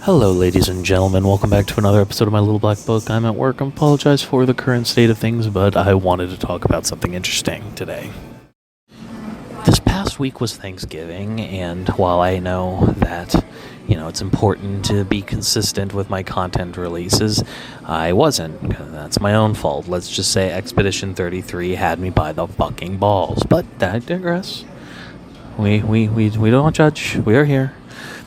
Hello, ladies and gentlemen. Welcome back to another episode of my little black book. I'm at work. I apologize for the current state of things, but I wanted to talk about something interesting today. This past week was Thanksgiving, and while I know that, it's important to be consistent with my content releases, I wasn't. That's my own fault. Let's just say Expedition 33 had me by the fucking balls. But I digress. We don't judge. We are here.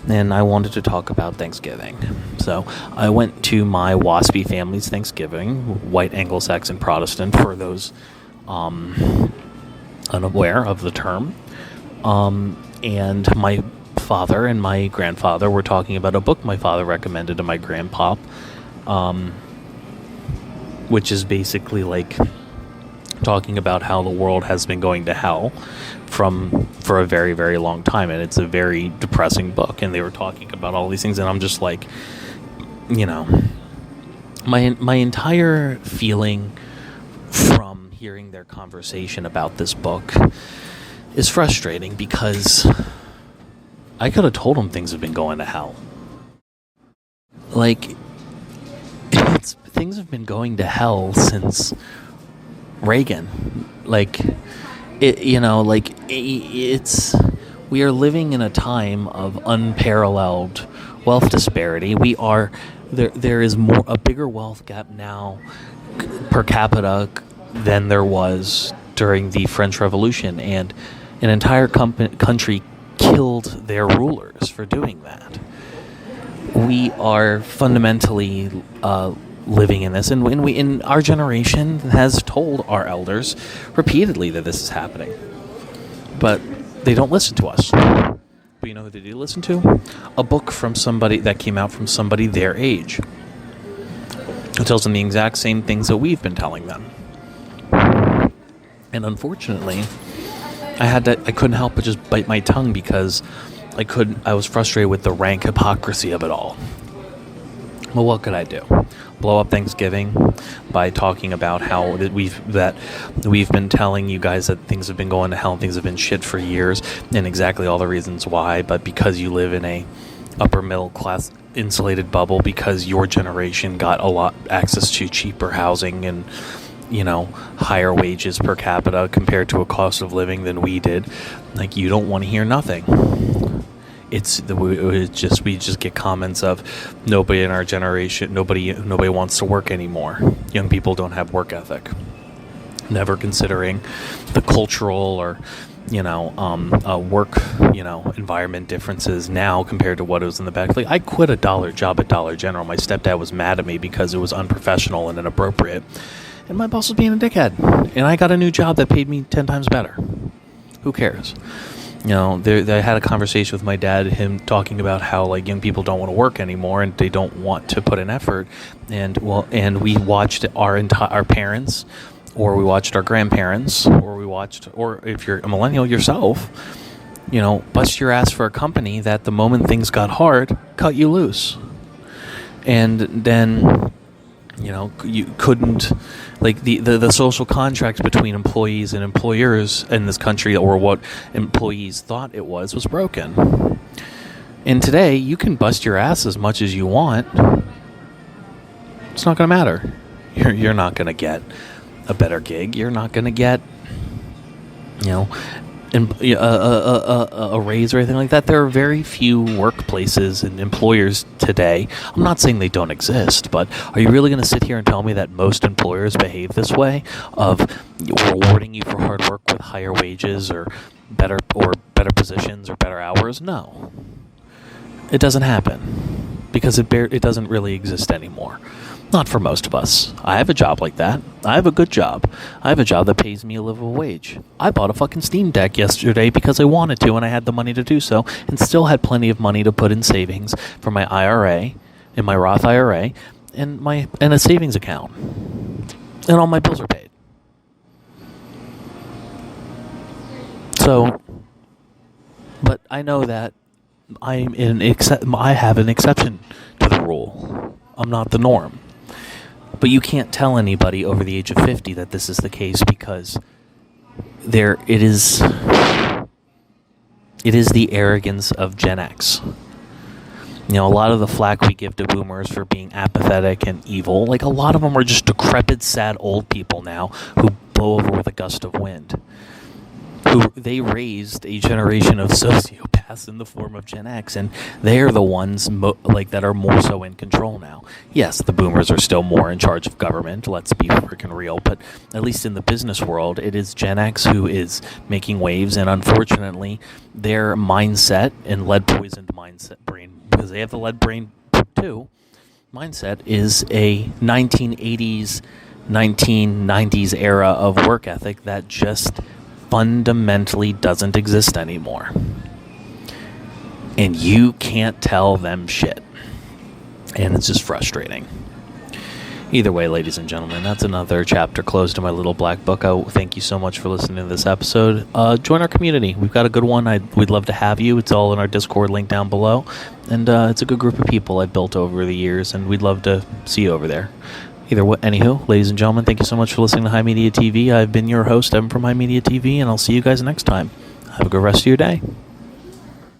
And I wanted to talk about Thanksgiving. So I went to my WASPy family's Thanksgiving, white Anglo-Saxon Protestant, for those unaware of the term. And my father and my grandfather were talking about a book my father recommended to my grandpop, which is basically like talking about how the world has been going to hell for a very, very long time, and it's a very depressing book. And they were talking about all these things, and I'm just like, my entire feeling from hearing their conversation about this book is frustrating, because I could have told them things have been going to hell. Like, things have been going to hell since Reagan. We are living in a time of unparalleled wealth disparity. There is a bigger wealth gap now per capita than there was during the French Revolution, and an entire country killed their rulers for doing that. We are fundamentally living in this, and we in our generation has told our elders repeatedly that this is happening, but they don't listen to us. But you know who they do listen to? A book from somebody that came out from somebody their age, who tells them the exact same things that we've been telling them. And unfortunately, I couldn't help but just bite my tongue, because I was frustrated with the rank hypocrisy of it all. Well, what could I do? Blow up Thanksgiving by talking about how we've been telling you guys that things have been going to hell and things have been shit for years, and exactly all the reasons why. But because you live in a upper middle class insulated bubble, because your generation got a lot access to cheaper housing and higher wages per capita compared to a cost of living than we did, you don't want to hear nothing. We just get comments of nobody in our generation, nobody wants to work anymore. Young people don't have work ethic. Never considering the cultural or work environment differences now compared to what it was in the back. I quit a dollar job at Dollar General. My stepdad was mad at me because it was unprofessional and inappropriate, and my boss was being a dickhead. And I got a new job that paid me 10 times better. Who cares? I had a conversation with my dad, him talking about how young people don't want to work anymore and they don't want to put in effort, and we watched our parents, or we watched our grandparents, or if you're a millennial yourself, bust your ass for a company that the moment things got hard, cut you loose, and then you couldn't, the social contract between employees and employers in this country, or what employees thought it was broken. And today, you can bust your ass as much as you want. It's not going to matter. You're not going to get a better gig. You're not going to get, a raise or anything like that. There are very few workplaces and employers today. I'm not saying they don't exist, but are you really going to sit here and tell me that most employers behave this way, of rewarding you for hard work with higher wages or better positions or better hours? No, it doesn't happen, because it doesn't really exist anymore. Not for most of us. I have a job like that. I have a good job. I have a job that pays me a livable wage. I bought a fucking Steam Deck yesterday because I wanted to, and I had the money to do so, and still had plenty of money to put in savings for my IRA, in my Roth IRA, and a savings account. And all my bills are paid. So, but I know that I have an exception to the rule. I'm not the norm. But you can't tell anybody over the age of 50 that this is the case, because it is the arrogance of Gen X. You know, a lot of the flack we give to boomers for being apathetic and evil, like a lot of them are just decrepit, sad old people now who blow over with a gust of wind. They raised a generation of sociopaths in the form of Gen X, and they're the ones that are more so in control now. Yes, the boomers are still more in charge of government, let's be freaking real, but at least in the business world, it is Gen X who is making waves, and unfortunately, their mindset and lead-poisoned brain, because they have the lead brain too, mindset is a 1980s, 1990s era of work ethic that just fundamentally doesn't exist anymore. And you can't tell them shit. And it's just frustrating. Either way, ladies and gentlemen, that's another chapter closed in my little black book. Thank you so much for listening to this episode. Join our community. We've got a good one. We'd love to have you. It's all in our Discord link down below. And it's a good group of people I've built over the years, and we'd love to see you over there. Anywho, ladies and gentlemen, thank you so much for listening to HIMediaTV. I've been your host, Evan from HIMediaTV, and I'll see you guys next time. Have a good rest of your day.